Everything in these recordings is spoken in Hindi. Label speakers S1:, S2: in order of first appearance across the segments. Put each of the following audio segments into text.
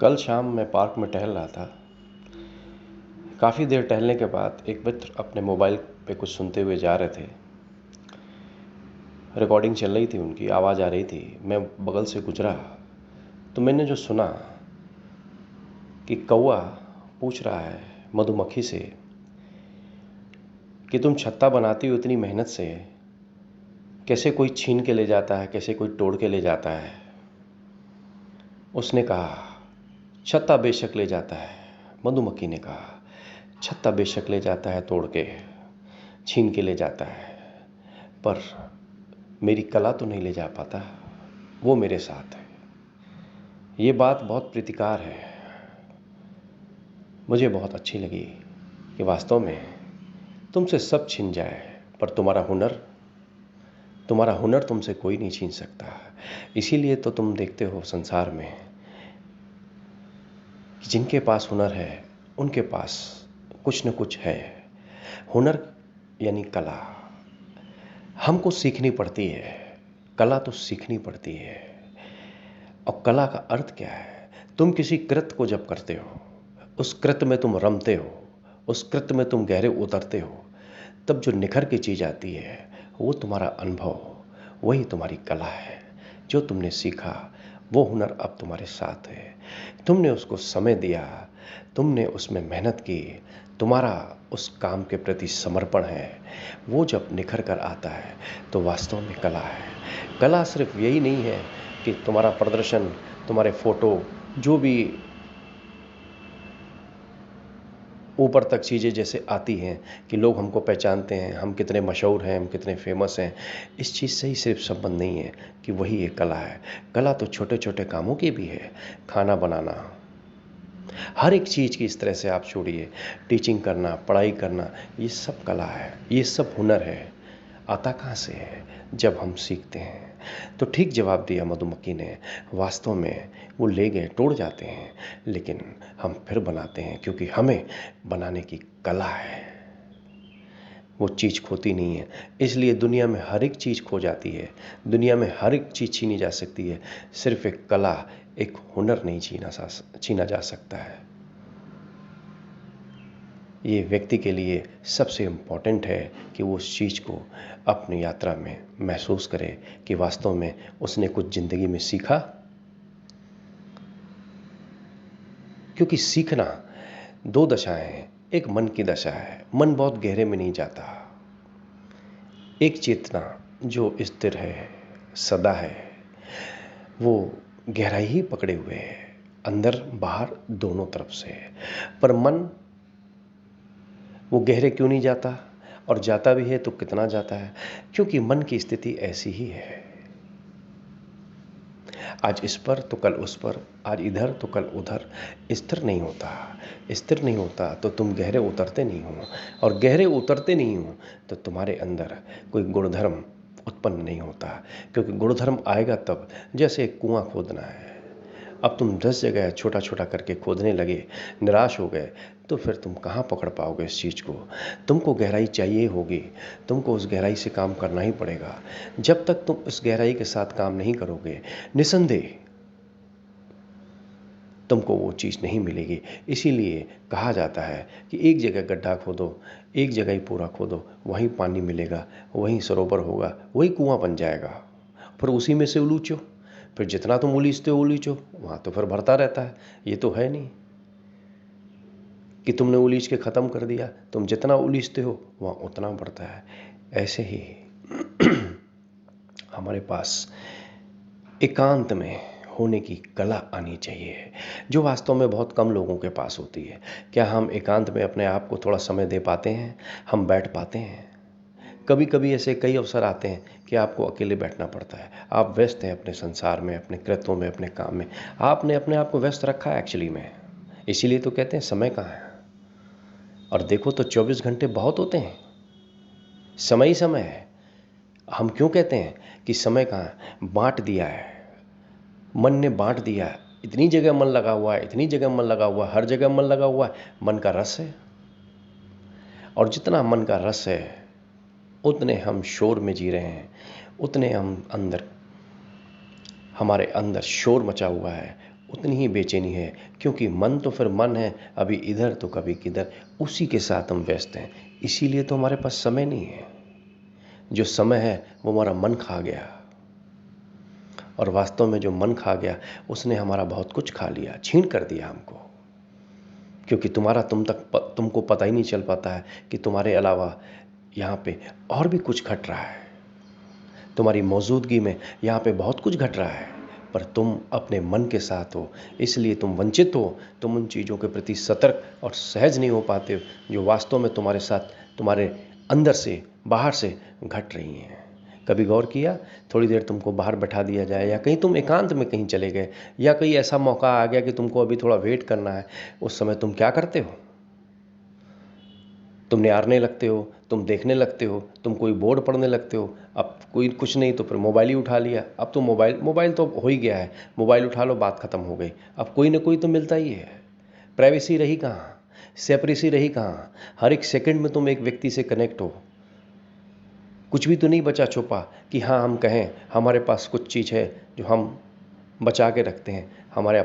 S1: कल शाम मैं पार्क में टहल रहा था। काफ़ी देर टहलने के बाद एक मित्र अपने मोबाइल पे कुछ सुनते हुए जा रहे थे। रिकॉर्डिंग चल रही थी, उनकी आवाज़ आ रही थी। मैं बगल से गुजरा तो मैंने जो सुना कि कौवा पूछ रहा है मधुमक्खी से कि तुम छत्ता बनाती हो इतनी मेहनत से, कैसे कोई छीन के ले जाता है, कैसे कोई तोड़ के ले जाता है। उसने कहा छत्ता बेशक ले जाता है। मधुमक्खी ने कहा छत्ता बेशक ले जाता है, तोड़ के छीन के ले जाता है, पर मेरी कला तो नहीं ले जा पाता, वो मेरे साथ है। ये बात बहुत प्रीतिकार है, मुझे बहुत अच्छी लगी कि वास्तव में तुमसे सब छिन जाए पर तुम्हारा हुनर तुमसे कोई नहीं छीन सकता। इसीलिए तो तुम देखते हो संसार में कि जिनके पास हुनर है उनके पास कुछ न कुछ है। हुनर यानी कला हमको सीखनी पड़ती है, कला तो सीखनी पड़ती है। और कला का अर्थ क्या है? तुम किसी कृत्य को जब करते हो, उस कृत्य में तुम रमते हो, उस कृत्य में तुम गहरे उतरते हो, तब जो निखर की चीज़ आती है वो तुम्हारा अनुभव, वही तुम्हारी कला है। जो तुमने सीखा वो हुनर अब तुम्हारे साथ है। तुमने उसको समय दिया, तुमने उसमें मेहनत की, तुम्हारा उस काम के प्रति समर्पण है। वो जब निखर कर आता है तो वास्तव में कला है। कला सिर्फ यही नहीं है कि तुम्हारा प्रदर्शन, तुम्हारे फोटो, जो भी ऊपर तक चीज़ें जैसे आती हैं कि लोग हमको पहचानते हैं, हम कितने मशहूर हैं, हम कितने फेमस हैं, इस चीज़ से ही सिर्फ संबंध नहीं है कि वही एक कला है। कला तो छोटे छोटे कामों की भी है। खाना बनाना, हर एक चीज़ की इस तरह से आप छोड़िए, टीचिंग करना, पढ़ाई करना, ये सब कला है, ये सब हुनर है। आता कहाँ से है? जब हम सीखते हैं। तो ठीक जवाब दिया मधुमक्खी ने। वास्तव में वो ले गए, तोड़ जाते हैं, लेकिन हम फिर बनाते हैं क्योंकि हमें बनाने की कला है। वो चीज़ खोती नहीं है। इसलिए दुनिया में हर एक चीज़ खो जाती है, दुनिया में हर एक चीज़ छीनी जा सकती है, सिर्फ एक कला, एक हुनर नहीं छीना जा सकता है। ये व्यक्ति के लिए सबसे इम्पॉर्टेंट है कि वो उस चीज़ को अपनी यात्रा में महसूस करे कि वास्तव में उसने कुछ ज़िंदगी में सीखा। क्योंकि सीखना दो दशाएं हैं। एक मन की दशा है, मन बहुत गहरे में नहीं जाता। एक चेतना जो स्थिर है, सदा है, वो गहराई ही पकड़े हुए है, अंदर बाहर दोनों तरफ से। पर मन वो गहरे क्यों नहीं जाता, और जाता भी है तो कितना जाता है? क्योंकि मन की स्थिति ऐसी ही है, आज इस पर तो कल उस पर, आज इधर तो कल उधर। स्थिर नहीं होता। स्थिर नहीं होता तो तुम गहरे उतरते नहीं हो, और गहरे उतरते नहीं हो तो तुम्हारे अंदर कोई गुणधर्म उत्पन्न नहीं होता। क्योंकि गुणधर्म आएगा तब, जैसे एक कुआं खोदना है। अब तुम 10 जगह छोटा छोटा करके खोदने लगे, निराश हो गए, तो फिर तुम कहाँ पकड़ पाओगे इस चीज़ को? तुमको गहराई चाहिए होगी, तुमको उस गहराई से काम करना ही पड़ेगा। जब तक तुम उस गहराई के साथ काम नहीं करोगे, निसंदेह तुमको वो चीज़ नहीं मिलेगी। इसीलिए कहा जाता है कि एक जगह गड्ढा खोदो, एक जगह ही पूरा खोदो, वहीं पानी मिलेगा, वहीं सरोवर होगा, वही कुआं बन जाएगा। फिर उसी में से उलीचो, फिर जितना तुम उलीचते हो उलीचो, वहाँ तो फिर भरता रहता है। ये तो है नहीं कि तुमने उलीच के ख़त्म कर दिया, तुम जितना उलीचते हो वहाँ उतना बढ़ता है। ऐसे ही हमारे पास एकांत में होने की कला आनी चाहिए, जो वास्तव में बहुत कम लोगों के पास होती है। क्या हम एकांत में अपने आप को थोड़ा समय दे पाते हैं? हम बैठ पाते हैं? कभी कभी ऐसे कई अवसर आते हैं कि आपको अकेले बैठना पड़ता है। आप व्यस्त हैं अपने संसार में, अपने कृत्यों में, अपने काम में। आपने अपने आप को व्यस्त रखा है एक्चुअली में। इसीलिए तो कहते हैं समय कहाँ है। और देखो तो 24 घंटे बहुत होते हैं, समय ही समय है। हम क्यों कहते हैं कि समय कहाँ है? बांट दिया है, मन ने बांट दिया है। इतनी जगह मन लगा हुआ है, इतनी जगह मन लगा हुआ है, हर जगह मन लगा हुआ है। मन का रस है, और जितना मन का रस है उतने हम शोर में जी रहे हैं, उतने हम अंदर, हमारे अंदर शोर मचा हुआ है, उतनी ही बेचैनी है, क्योंकि मन तो फिर मन है, अभी इधर तो कभी किधर, उसी के साथ हम व्यस्त हैं। इसीलिए तो हमारे पास समय नहीं है। जो समय है वो हमारा मन खा गया, और वास्तव में जो मन खा गया उसने हमारा बहुत कुछ खा लिया, छीन कर दिया हमको। क्योंकि तुमको पता ही नहीं चल पाता है कि तुम्हारे अलावा यहाँ पे और भी कुछ घट रहा है। तुम्हारी मौजूदगी में यहाँ पे बहुत कुछ घट रहा है, पर तुम अपने मन के साथ हो, इसलिए तुम वंचित हो। तुम उन चीज़ों के प्रति सतर्क और सहज नहीं हो पाते हो जो वास्तव में तुम्हारे साथ, तुम्हारे अंदर से, बाहर से घट रही हैं। कभी गौर किया, थोड़ी देर तुमको बाहर बैठा दिया जाए, या कहीं तुम एकांत में कहीं चले गए, या कोई ऐसा मौका आ गया कि तुमको अभी थोड़ा वेट करना है, उस समय तुम क्या करते हो? तुम निहारने लगते हो, तुम देखने लगते हो, तुम कोई बोर्ड पढ़ने लगते हो। अब कोई कुछ नहीं तो फिर मोबाइल ही उठा लिया। अब तो मोबाइल तो हो ही गया है, मोबाइल उठा लो, बात खत्म हो गई। अब कोई ना कोई तो मिलता ही है। प्राइवेसी रही कहाँ, सेपरेसी रही कहाँ? हर एक सेकंड में तुम एक व्यक्ति से कनेक्ट हो। कुछ भी तो नहीं बचा छुपा कि हाँ हम कहें हमारे पास कुछ चीज़ है जो हम बचा के रखते हैं, हमारे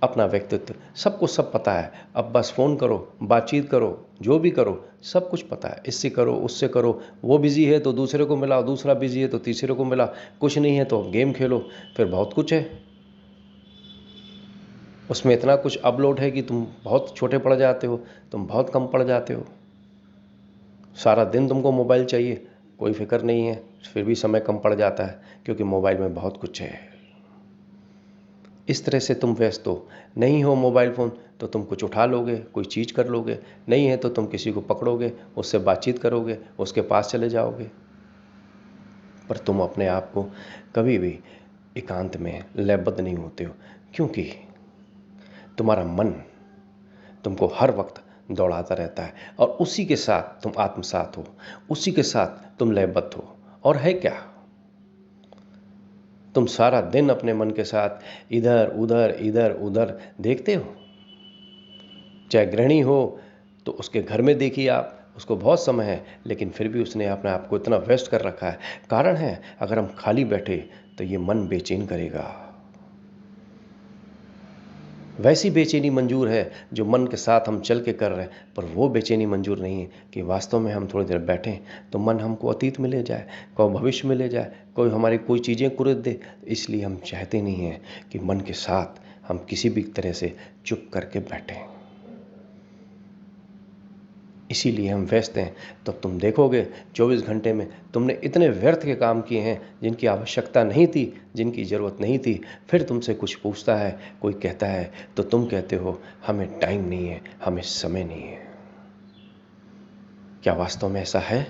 S1: अपना व्यक्तित्व, सबको सब पता है। अब बस फ़ोन करो, बातचीत करो, जो भी करो सब कुछ पता है। इससे करो, उससे करो, वो बिज़ी है तो दूसरे को मिलाओ, दूसरा बिज़ी है तो तीसरे को मिलाओ, कुछ नहीं है तो गेम खेलो, फिर बहुत कुछ है। उसमें इतना कुछ अपलोड है कि तुम बहुत छोटे पड़ जाते हो, तुम बहुत कम पड़ जाते हो। सारा दिन तुमको मोबाइल चाहिए, कोई फिक्र नहीं है, फिर भी समय कम पड़ जाता है, क्योंकि मोबाइल में बहुत कुछ है। इस तरह से तुम व्यस्त हो। नहीं हो मोबाइल फ़ोन तो तुम कुछ उठा लोगे, कोई चीज़ कर लोगे। नहीं है तो तुम किसी को पकड़ोगे, उससे बातचीत करोगे, उसके पास चले जाओगे। पर तुम अपने आप को कभी भी एकांत में लयबद्ध नहीं होते हो, क्योंकि तुम्हारा मन तुमको हर वक्त दौड़ाता रहता है, और उसी के साथ तुम आत्मसात हो, उसी के साथ तुम लयबद्ध हो। और है क्या? तुम सारा दिन अपने मन के साथ इधर उधर देखते हो। चाहे गृहिणी हो तो उसके घर में देखिए आप, उसको बहुत समय है, लेकिन फिर भी उसने अपने आप को इतना व्यस्त कर रखा है। कारण है, अगर हम खाली बैठे तो ये मन बेचैन करेगा। वैसी बेचैनी मंजूर है जो मन के साथ हम चल के कर रहे हैं, पर वो बेचैनी मंजूर नहीं है कि वास्तव में हम थोड़ी देर बैठें तो मन हमको अतीत में ले जाए, कोई भविष्य में ले जाए, कोई हमारी कोई चीज़ें कुरेद दे। इसलिए हम चाहते नहीं हैं कि मन के साथ हम किसी भी तरह से चुप करके बैठें। इसीलिए हम व्यस्त हैं। तो तुम देखोगे 24 घंटे में तुमने इतने व्यर्थ के काम किए हैं जिनकी आवश्यकता नहीं थी, जिनकी ज़रूरत नहीं थी। फिर तुमसे कुछ पूछता है, कोई कहता है, तो तुम कहते हो हमें टाइम नहीं है, हमें समय नहीं है। क्या वास्तव में ऐसा है?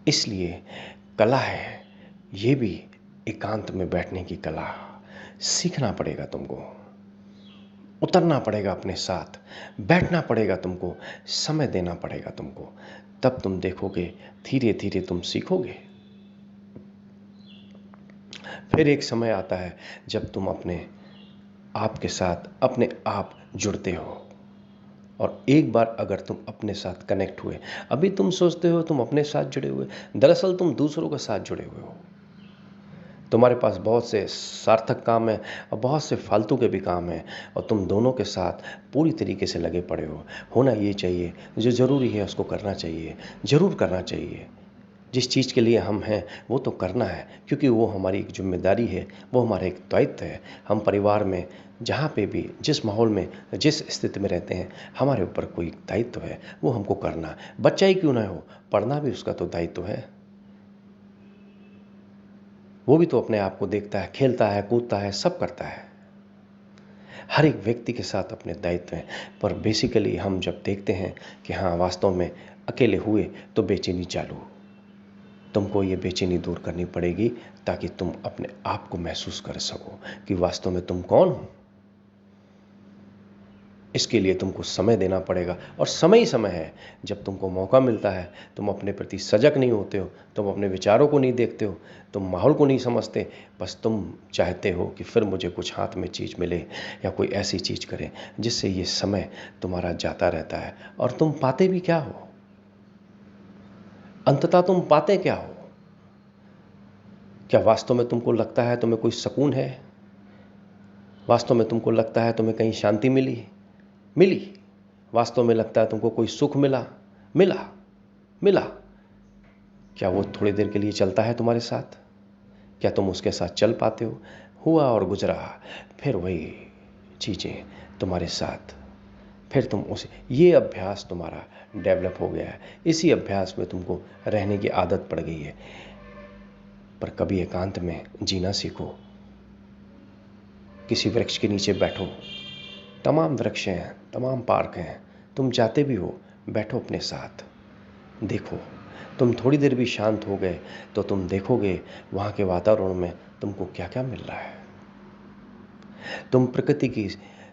S1: इसलिए कला है, ये भी एकांत में बैठने की कला। सीखना पड़ेगा तुमको, उतरना पड़ेगा अपने साथ, बैठना पड़ेगा तुमको, समय देना पड़ेगा तुमको। तब तुम देखोगे, धीरे धीरे तुम सीखोगे। फिर एक समय आता है जब तुम अपने आप के साथ अपने आप जुड़ते हो। और एक बार अगर तुम अपने साथ कनेक्ट हुए, अभी तुम सोचते हो तुम अपने साथ जुड़े हुए, दरअसल तुम दूसरों के साथ जुड़े हुए हो। तुम्हारे पास बहुत से सार्थक काम हैं और बहुत से फालतू के भी काम हैं, और तुम दोनों के साथ पूरी तरीके से लगे पड़े हो। होना ये चाहिए, जो ज़रूरी है उसको करना चाहिए, ज़रूर करना चाहिए। जिस चीज़ के लिए हम हैं वो तो करना है, क्योंकि वो हमारी एक जिम्मेदारी है, वो हमारा एक दायित्व है। हम परिवार में जहाँ पे भी, जिस माहौल में, जिस स्थिति में रहते हैं, हमारे ऊपर कोई दायित्व है, वो हमको करना। बच्चा ही क्यों ना हो, पढ़ना भी उसका तो दायित्व है। वो भी तो अपने आप को देखता है, खेलता है, कूदता है, सब करता है। हर एक व्यक्ति के साथ अपने दायित्व हैं। पर बेसिकली हम जब देखते हैं कि हाँ वास्तव में अकेले हुए, तो बेचैनी चालू। तुमको ये बेचैनी दूर करनी पड़ेगी, ताकि तुम अपने आप को महसूस कर सको कि वास्तव में तुम कौन हो। इसके लिए तुमको समय देना पड़ेगा, और समय ही समय है। जब तुमको मौका मिलता है, तुम अपने प्रति सजग नहीं होते हो, तुम अपने विचारों को नहीं देखते हो, तुम माहौल को नहीं समझते। बस तुम चाहते हो कि फिर मुझे कुछ हाथ में चीज़ मिले, या कोई ऐसी चीज़ करे जिससे ये समय तुम्हारा जाता रहता है। और तुम पाते भी क्या हो? अंततः तुम पाते क्या हो? क्या वास्तव में तुमको लगता है तुम्हें कोई सुकून है? वास्तव में तुमको लगता है तुम्हें कहीं शांति मिली मिली वास्तव में लगता है तुमको कोई सुख मिला मिला मिला क्या वो थोड़ी देर के लिए चलता है तुम्हारे साथ? क्या तुम उसके साथ चल पाते हो? हुआ और गुजरा, फिर वही चीज़ें तुम्हारे साथ, फिर तुम उसे, ये अभ्यास तुम्हारा डेवलप हो गया है। इसी अभ्यास में तुमको रहने की आदत पड़ गई है। पर कभी एकांत में जीना सीखो। किसी वृक्ष के नीचे बैठो, तमाम वृक्ष हैं, तमाम पार्क हैं, तुम जाते भी हो, बैठो अपने साथ, देखो। तुम थोड़ी देर भी शांत हो गए तो तुम देखोगे वहाँ के वातावरण में तुमको क्या क्या मिल रहा है। तुम प्रकृति की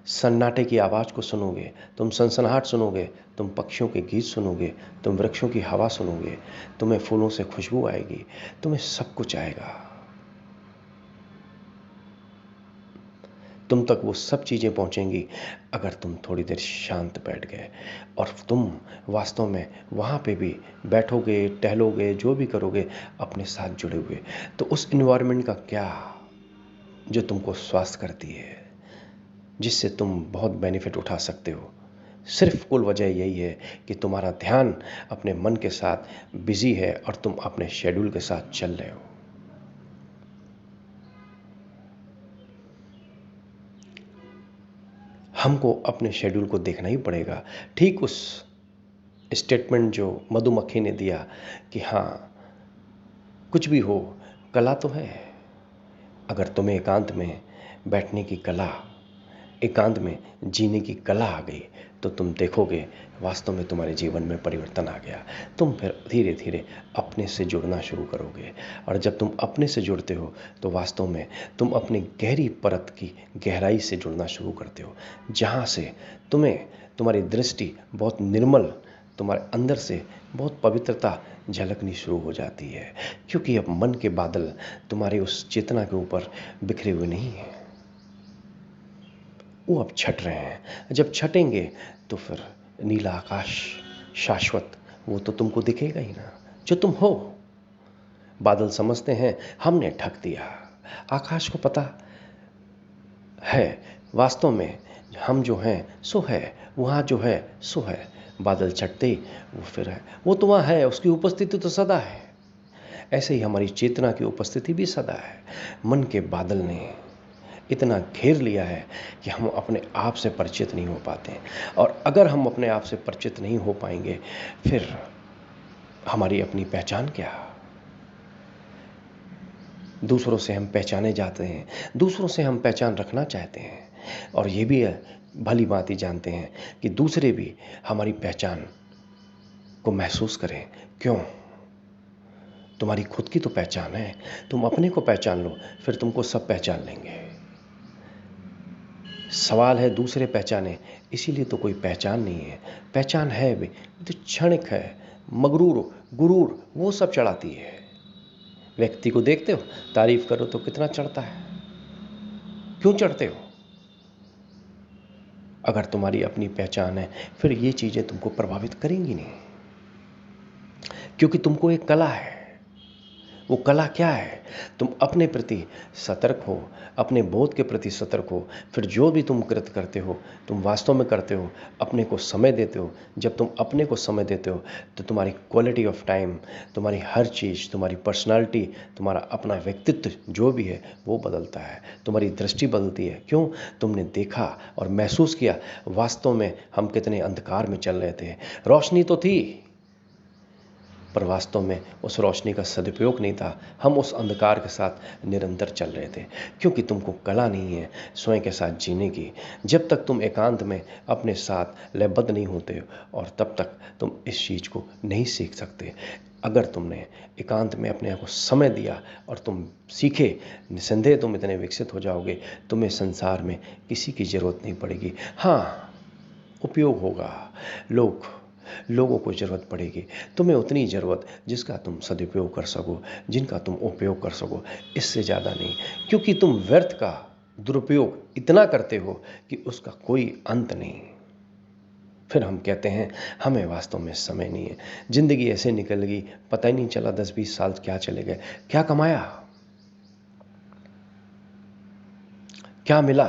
S1: सन्नाटे की आवाज़ को सुनोगे, तुम सनसनाहट सुनोगे, तुम पक्षियों के गीत सुनोगे, तुम वृक्षों की हवा सुनोगे, तुम्हें फूलों से खुशबू आएगी, तुम्हें सब कुछ आएगा। तुम तक वो सब चीज़ें पहुंचेंगी अगर तुम थोड़ी देर शांत बैठ गए और तुम वास्तव में वहाँ पे भी बैठोगे, टहलोगे, जो भी करोगे अपने साथ जुड़े हुए, तो उस इन्वायरमेंट का क्या जो तुमको स्वास्थ्य करती है, जिससे तुम बहुत बेनिफिट उठा सकते हो। सिर्फ कुल वजह यही है कि तुम्हारा ध्यान अपने मन के साथ बिजी है और तुम अपने शेड्यूल के साथ चल रहे हो। हमको अपने शेड्यूल को देखना ही पड़ेगा। ठीक उस स्टेटमेंट जो मधुमक्खी ने दिया कि हाँ, कुछ भी हो, कला तो है। अगर तुम्हें एकांत में बैठने की कला, एकांत में जीने की कला आ गई तो तुम देखोगे वास्तव में तुम्हारे जीवन में परिवर्तन आ गया। तुम फिर धीरे धीरे अपने से जुड़ना शुरू करोगे और जब तुम अपने से जुड़ते हो तो वास्तव में तुम अपनी गहरी परत की गहराई से जुड़ना शुरू करते हो, जहाँ से तुम्हें तुम्हारी दृष्टि बहुत निर्मल, तुम्हारे अंदर से बहुत पवित्रता झलकनी शुरू हो जाती है, क्योंकि अब मन के बादल तुम्हारी उस चेतना के ऊपर बिखरे हुए नहीं हैं, वो अब छट रहे हैं। जब छटेंगे तो फिर नीला आकाश शाश्वत वो तो तुमको दिखेगा ही ना, जो तुम हो। बादल समझते हैं हमने ढक दिया, आकाश को पता है वास्तव में हम जो हैं सो है, वहाँ जो है सो है। बादल छटते ही वो फिर है, वो तो वहाँ है, उसकी उपस्थिति तो सदा है। ऐसे ही हमारी चेतना की उपस्थिति भी सदा है। मन के बादल ने इतना घेर लिया है कि हम अपने आप से परिचित नहीं हो पाते, और अगर हम अपने आप से परिचित नहीं हो पाएंगे फिर हमारी अपनी पहचान क्या? दूसरों से हम पहचाने जाते हैं, दूसरों से हम पहचान रखना चाहते हैं, और ये भी भली भांति जानते हैं कि दूसरे भी हमारी पहचान को महसूस करें। क्यों? तुम्हारी खुद की तो पहचान है, तुम अपने को पहचान लो, फिर तुमको सब पहचान लेंगे। सवाल है दूसरे पहचाने, इसीलिए तो कोई पहचान नहीं है। पहचान है भी तो क्षणिक है, मगरूर गुरूर वो सब चढ़ाती है। व्यक्ति को देखते हो, तारीफ करो तो कितना चढ़ता है, क्यों चढ़ते हो? अगर तुम्हारी अपनी पहचान है फिर ये चीजें तुमको प्रभावित करेंगी नहीं, क्योंकि तुमको एक कला है। वो कला क्या है? तुम अपने प्रति सतर्क हो, अपने बोध के प्रति सतर्क हो, फिर जो भी तुम कृत करते हो तुम वास्तव में करते हो, अपने को समय देते हो। जब तुम अपने को समय देते हो तो तुम्हारी क्वालिटी ऑफ टाइम, तुम्हारी हर चीज़, तुम्हारी पर्सनालिटी, तुम्हारा अपना व्यक्तित्व जो भी है वो बदलता है, तुम्हारी दृष्टि बदलती है। क्यों? तुमने देखा और महसूस किया वास्तव में हम कितने अंधकार में चल रहे थे। रोशनी तो थी पर वास्तव में उस रोशनी का सदुपयोग नहीं था, हम उस अंधकार के साथ निरंतर चल रहे थे, क्योंकि तुमको कला नहीं है स्वयं के साथ जीने की। जब तक तुम एकांत में अपने साथ लयबद्ध नहीं होते और तब तक तुम इस चीज़ को नहीं सीख सकते। अगर तुमने एकांत में अपने आप को समय दिया और तुम सीखे, निसंदेह तुम इतने विकसित हो जाओगे, तुम्हें संसार में किसी की ज़रूरत नहीं पड़ेगी। हाँ, उपयोग होगा, लोगों को ज़रूरत पड़ेगी, तुम्हें उतनी ज़रूरत जिसका तुम सदुपयोग कर सको, जिनका तुम उपयोग कर सको, इससे ज़्यादा नहीं, क्योंकि तुम व्यर्थ का दुरुपयोग इतना करते हो कि उसका कोई अंत नहीं। फिर हम कहते हैं हमें वास्तव में समय नहीं है, ज़िंदगी ऐसे निकल गई, पता ही नहीं चला 10-20 साल क्या चले गए, क्या कमाया, क्या मिला,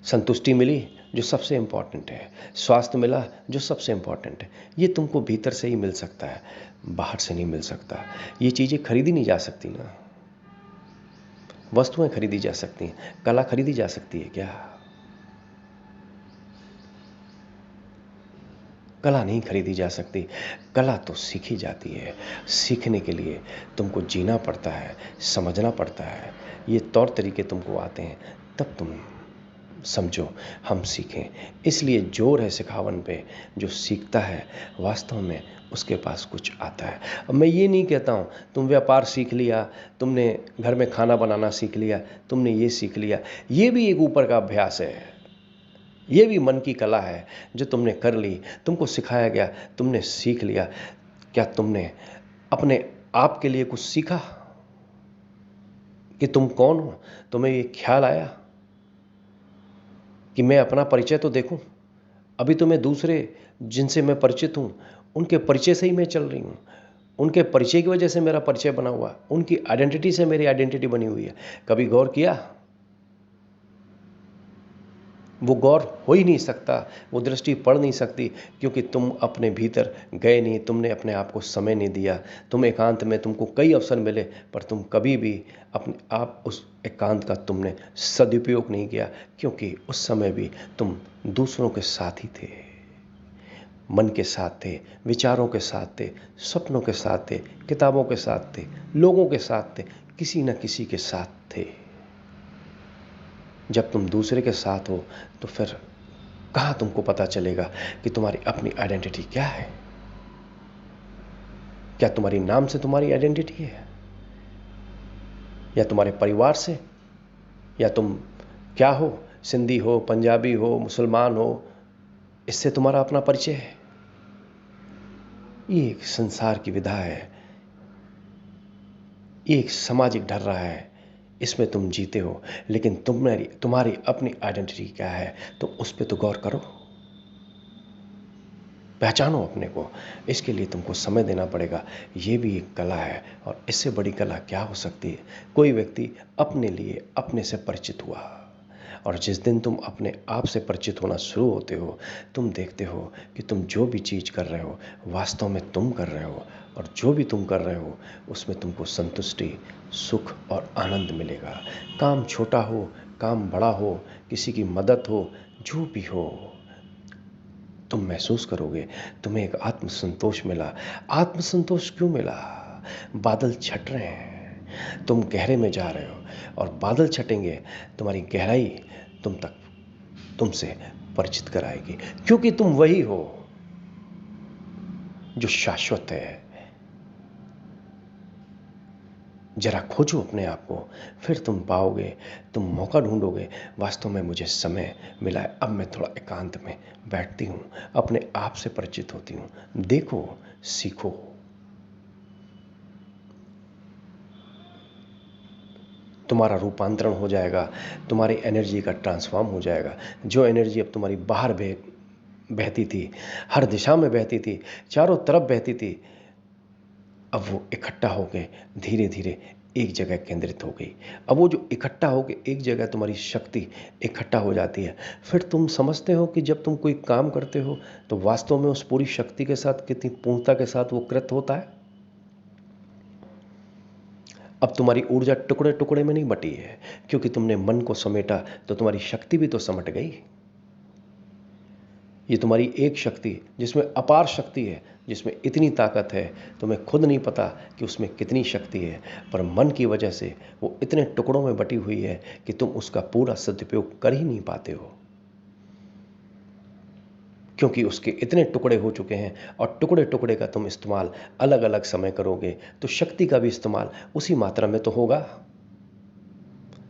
S1: संतुष्टि मिली जो सबसे इंपॉर्टेंट है, स्वास्थ्य मिला जो सबसे इंपॉर्टेंट है, ये तुमको भीतर से ही मिल सकता है, बाहर से नहीं मिल सकता। ये चीज़ें खरीदी नहीं जा सकती ना। वस्तुएं खरीदी जा सकती हैं, कला खरीदी जा सकती है क्या? कला नहीं खरीदी जा सकती। कला तो सीखी जाती है। सीखने के लिए तुमको जीना पड़ता है, समझना पड़ता है, ये तौर तरीके तुमको आते हैं, तब तुम समझो हम सीखें। इसलिए जोर है सिखावन पे। जो सीखता है वास्तव में उसके पास कुछ आता है। अब मैं ये नहीं कहता हूँ तुम व्यापार सीख लिया, तुमने घर में खाना बनाना सीख लिया, तुमने ये सीख लिया, ये भी एक ऊपर का अभ्यास है, ये भी मन की कला है जो तुमने कर ली, तुमको सिखाया गया, तुमने सीख लिया। क्या तुमने अपने आप के लिए कुछ सीखा कि तुम कौन हो? तुम्हें ये ख्याल आया कि मैं अपना परिचय तो देखूं? अभी तो मैं दूसरे जिनसे मैं परिचित हूं उनके परिचय से ही मैं चल रही हूं, उनके परिचय की वजह से मेरा परिचय बना हुआ, उनकी आइडेंटिटी से मेरी आइडेंटिटी बनी हुई है। कभी गौर किया? वो गौर हो ही नहीं सकता, वो दृष्टि पड़ नहीं सकती, क्योंकि तुम अपने भीतर गए नहीं, तुमने अपने आप को समय नहीं दिया। तुम एकांत में, तुमको कई अवसर मिले, पर तुम कभी भी अपने आप उस एकांत का तुमने सदुपयोग नहीं किया, क्योंकि उस समय भी तुम दूसरों के साथ ही थे, मन के साथ थे, विचारों के साथ थे, सपनों के साथ थे, किताबों के साथ थे, लोगों के साथ थे, किसी न किसी के साथ थे। जब तुम दूसरे के साथ हो तो फिर कहाँ तुमको पता चलेगा कि तुम्हारी अपनी आइडेंटिटी क्या है? क्या तुम्हारी नाम से तुम्हारी आइडेंटिटी है, या तुम्हारे परिवार से, या तुम क्या हो, सिंधी हो, पंजाबी हो, मुसलमान हो, इससे तुम्हारा अपना परिचय है? ये एक संसार की विधा है, ये एक सामाजिक ढर्रा है, इसमें तुम जीते हो, लेकिन तुम्हारी अपनी आइडेंटिटी क्या है, तो उस पर तो गौर करो, पहचानो अपने को। इसके लिए तुमको समय देना पड़ेगा। ये भी एक कला है, और इससे बड़ी कला क्या हो सकती है? कोई व्यक्ति अपने लिए अपने से परिचित हुआ, और जिस दिन तुम अपने आप से परिचित होना शुरू होते हो, तुम देखते हो कि तुम जो भी चीज़ कर रहे हो वास्तव में तुम कर रहे हो, और जो भी तुम कर रहे हो उसमें तुमको संतुष्टि, सुख और आनंद मिलेगा। काम छोटा हो, काम बड़ा हो, किसी की मदद हो, जो भी हो, तुम महसूस करोगे तुम्हें एक आत्मसंतोष मिला। आत्मसंतोष क्यों मिला? बादल छट रहे हैं, तुम गहरे में जा रहे हो, और बादल छटेंगे, तुम्हारी गहराई तुमसे परिचित कराएगी, क्योंकि तुम वही हो जो शाश्वत है। जरा खोजो अपने आप को, फिर तुम पाओगे, तुम मौका ढूंढोगे। वास्तव में मुझे समय मिला है, अब मैं थोड़ा एकांत में बैठती हूँ, अपने आप से परिचित होती हूँ। देखो, सीखो। तुम्हारा रूपांतरण हो जाएगा, तुम्हारी एनर्जी का ट्रांसफॉर्म हो जाएगा। जो एनर्जी अब तुम्हारी बाहर बहती थी, हर दिशा में बहती थी, चारों तरफ बहती थी, अब वो इकट्ठा होके धीरे धीरे एक जगह केंद्रित हो गई। अब वो जो इकट्ठा होके एक जगह तुम्हारी शक्ति इकट्ठा हो जाती है, फिर तुम समझते हो कि जब तुम कोई काम करते हो तो वास्तव में उस पूरी शक्ति के साथ कितनी पूर्णता के साथ वो कृत होता है। अब तुम्हारी ऊर्जा टुकड़े टुकड़े में नहीं बटी है, क्योंकि तुमने मन को समेटा, तो तुम्हारी शक्ति भी तो समट गई। ये तुम्हारी एक शक्ति, जिसमें अपार शक्ति है, जिसमें इतनी ताकत है, तुम्हें खुद नहीं पता कि उसमें कितनी शक्ति है, पर मन की वजह से वो इतने टुकड़ों में बटी हुई है कि तुम उसका पूरा सदुपयोग कर ही नहीं पाते हो, क्योंकि उसके इतने टुकड़े हो चुके हैं। और टुकड़े टुकड़े का तुम इस्तेमाल अलग अलग समय करोगे तो शक्ति का भी इस्तेमाल उसी मात्रा में तो होगा,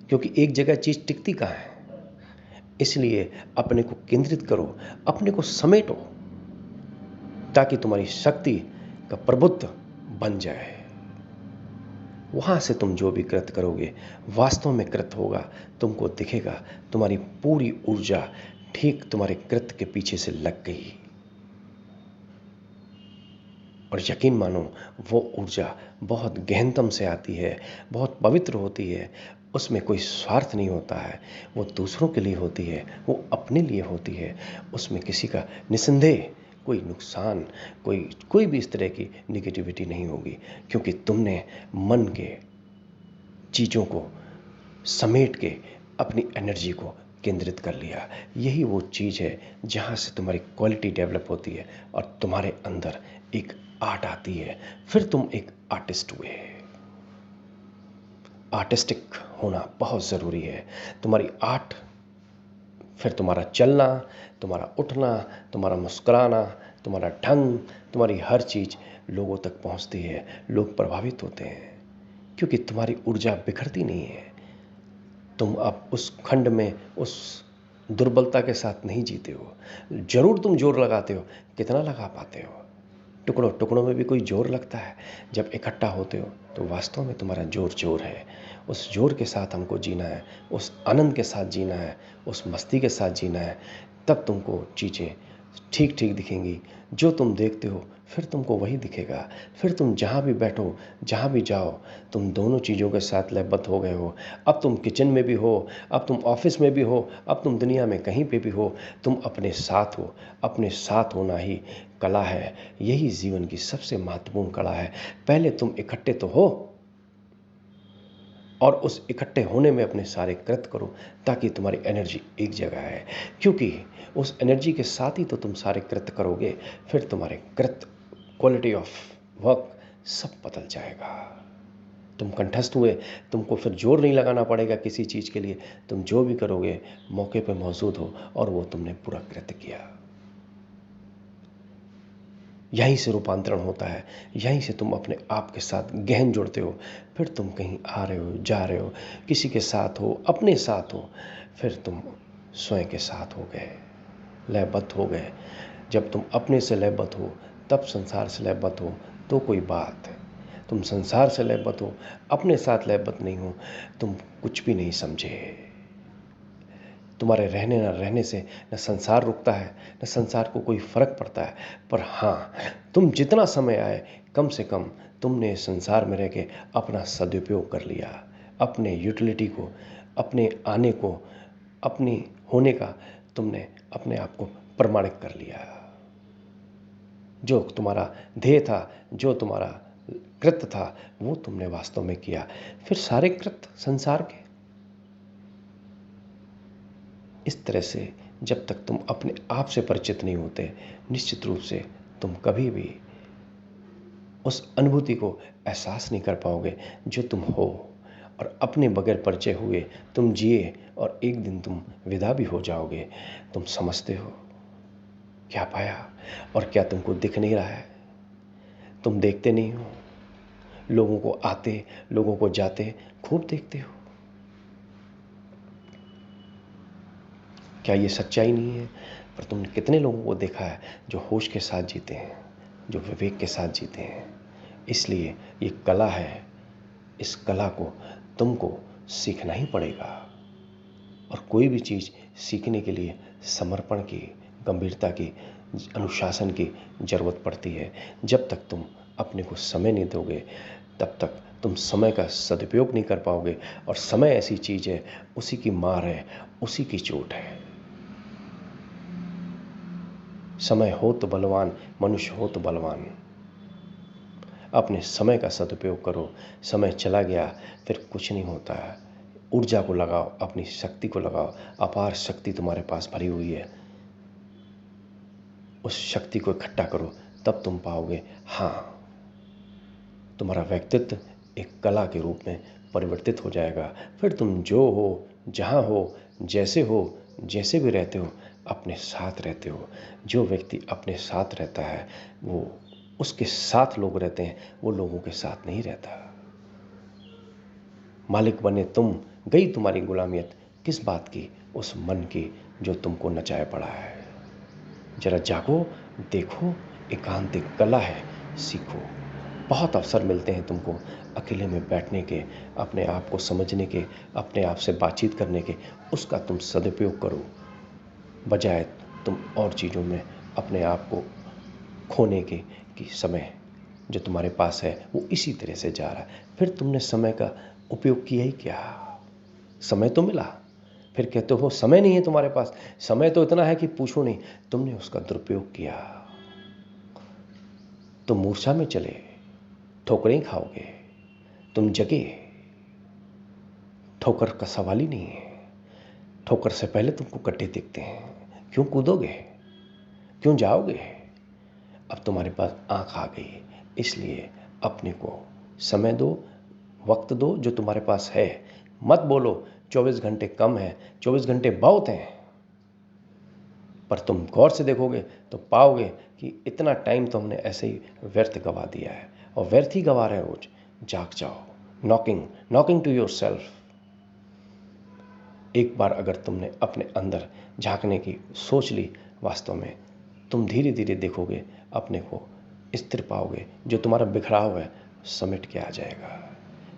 S1: क्योंकि एक जगह चीज टिकती कहाँ है। इसलिए अपने को केंद्रित करो, अपने को समेटो, ताकि तुम्हारी शक्ति का प्रभुत्व बन जाए। वहां से तुम जो भी कृत करोगे वास्तव में कृत होगा, तुमको दिखेगा तुम्हारी पूरी ऊर्जा ठीक तुम्हारे कृत के पीछे से लग गई। और यकीन मानो वो ऊर्जा बहुत गहनतम से आती है, बहुत पवित्र होती है, उसमें कोई स्वार्थ नहीं होता है, वो दूसरों के लिए होती है, वो अपने लिए होती है। उसमें किसी का निसंदेह कोई नुकसान, कोई भी इस तरह की निगेटिविटी नहीं होगी, क्योंकि तुमने मन के चीज़ों को समेट के अपनी एनर्जी को केंद्रित कर लिया। यही वो चीज़ है जहाँ से तुम्हारी क्वालिटी डेवलप होती है और तुम्हारे अंदर एक आर्ट आती है। फिर तुम एक आर्टिस्ट हुए। आर्टिस्टिक होना बहुत ज़रूरी है। तुम्हारी आर्ट, फिर तुम्हारा चलना, तुम्हारा उठना, तुम्हारा मुस्कुराना, तुम्हारा ढंग, तुम्हारी हर चीज़ लोगों तक पहुंचती है। लोग प्रभावित होते हैं क्योंकि तुम्हारी ऊर्जा बिखरती नहीं है। तुम अब उस खंड में उस दुर्बलता के साथ नहीं जीते हो। जरूर तुम जोर लगाते हो, कितना लगा पाते हो? टुकड़ों टुकड़ों में भी कोई जोर लगता है। जब इकट्ठा होते हो तो वास्तव में तुम्हारा जोर है। उस जोर के साथ हमको जीना है, उस आनंद के साथ जीना है, उस मस्ती के साथ जीना है। तब तुमको चीज़ें ठीक ठीक दिखेंगी। जो तुम देखते हो फिर तुमको वही दिखेगा। फिर तुम जहाँ भी बैठो, जहाँ भी जाओ, तुम दोनों चीज़ों के साथ लयबद्ध हो गए हो। अब तुम किचन में भी हो, अब तुम ऑफिस में भी हो, अब तुम दुनिया में कहीं पे भी हो, तुम अपने साथ हो। अपने साथ होना ही कला है। यही जीवन की सबसे महत्वपूर्ण कला है। पहले तुम इकट्ठे तो हो और उस इकट्ठे होने में अपने सारे कृत करो ताकि तुम्हारी एनर्जी एक जगह है, क्योंकि उस एनर्जी के साथ ही तो तुम सारे कृत करोगे। फिर तुम्हारे कृत, क्वालिटी ऑफ वर्क सब बदल जाएगा। तुम कंठस्थ हुए, तुमको फिर जोर नहीं लगाना पड़ेगा किसी चीज़ के लिए। तुम जो भी करोगे मौके पर मौजूद हो और वो तुमने पूरा कृत किया। यहीं से रूपांतरण होता है। यहीं से तुम अपने आप के साथ गहन जुड़ते हो। फिर तुम कहीं आ रहे हो, जा रहे हो, किसी के साथ हो, अपने साथ हो, फिर तुम स्वयं के साथ हो गए, लयबद्ध हो गए। जब तुम अपने से लयबद्ध हो तब संसार से लयबद्ध हो तो कोई बात है। तुम संसार से लयबद्ध हो, अपने साथ लयबद्ध नहीं हो, तुम कुछ भी नहीं समझे। तुम्हारे रहने न रहने से न संसार रुकता है, न संसार को कोई फर्क पड़ता है। पर हाँ, तुम जितना समय आए कम से कम तुमने संसार में रह के अपना सदुपयोग कर लिया। अपने यूटिलिटी को, अपने आने को, अपनी होने का तुमने अपने आप को प्रमाणित कर लिया। जो तुम्हारा ध्येय था, जो तुम्हारा कृत्य था, वो तुमने वास्तव में किया। फिर सारे कृत्य संसार के इस तरह से जब तक तुम अपने आप से परिचित नहीं होते, निश्चित रूप से तुम कभी भी उस अनुभूति को एहसास नहीं कर पाओगे जो तुम हो। और अपने बगैर परिचय हुए तुम जिए और एक दिन तुम विदा भी हो जाओगे। तुम समझते हो क्या पाया और क्या तुमको दिख नहीं रहा है? तुम देखते नहीं हो, लोगों को आते, लोगों को जाते खूब देखते हो। क्या ये सच्चाई नहीं है? पर तुमने कितने लोगों को देखा है जो होश के साथ जीते हैं, जो विवेक के साथ जीते हैं? इसलिए ये कला है। इस कला को तुमको सीखना ही पड़ेगा। और कोई भी चीज़ सीखने के लिए समर्पण की, गंभीरता की, अनुशासन की जरूरत पड़ती है। जब तक तुम अपने को समय नहीं दोगे तब तक तुम समय का सदुपयोग नहीं कर पाओगे। और समय ऐसी चीज़ है, उसी की मार है, उसी की चोट है। समय हो तो बलवान, मनुष्य हो तो बलवान। अपने समय का सदुपयोग करो। समय चला गया फिर कुछ नहीं होता है। ऊर्जा को लगाओ, अपनी शक्ति को लगाओ। अपार शक्ति तुम्हारे पास भरी हुई है, उस शक्ति को इकट्ठा करो, तब तुम पाओगे हाँ, तुम्हारा व्यक्तित्व एक कला के रूप में परिवर्तित हो जाएगा। फिर तुम जो हो, जहाँ हो, जैसे हो, जैसे भी रहते हो, अपने साथ रहते हो। जो व्यक्ति अपने साथ रहता है वो, उसके साथ लोग रहते हैं, वो लोगों के साथ नहीं रहता। मालिक बने तुम, गई तुम्हारी गुलामियत किस बात की? उस मन की जो तुमको नचाए पड़ा है। जरा जागो, देखो, एकांतिक कला है, सीखो। बहुत अवसर मिलते हैं तुमको अकेले में बैठने के, अपने आप को समझने के, अपने आप से बातचीत करने के। उसका तुम सदुपयोग करो, बजाय तुम और चीज़ों में अपने आप को खोने के कि समय जो तुम्हारे पास है वो इसी तरह से जा रहा है। फिर तुमने समय का उपयोग किया ही क्या? समय तो मिला, फिर कहते हो समय नहीं है तुम्हारे पास। समय तो इतना है कि पूछो नहीं। तुमने उसका दुरुपयोग किया, तुम मूर्छा में चले, ठोकरें खाओगे। तुम जगे, ठोकर का सवाल ही नहीं है। ठोकर से पहले तुमको गड्ढे दिखते हैं। क्यों कूदोगे, क्यों जाओगे? अब तुम्हारे पास आंख आ गई, इसलिए अपने को समय दो, वक्त दो जो तुम्हारे पास है। मत बोलो 24 घंटे कम है, 24 घंटे बहुत हैं। पर तुम गौर से देखोगे तो पाओगे कि इतना टाइम तो हमने ऐसे ही व्यर्थ गवा दिया है, और व्यर्थ ही गवा रहे हो। जाग जाओ, नॉकिंग टू योर सेल्फ। एक बार अगर तुमने अपने अंदर झांकने की सोच ली, वास्तव में तुम धीरे धीरे देखोगे अपने को स्थिर पाओगे। जो तुम्हारा बिखराव है समेट के आ जाएगा।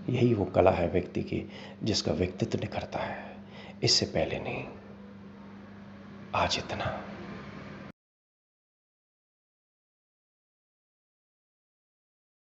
S1: यही वो कला है व्यक्ति की, जिसका व्यक्तित्व निखरता है। इससे पहले नहीं। आज इतना।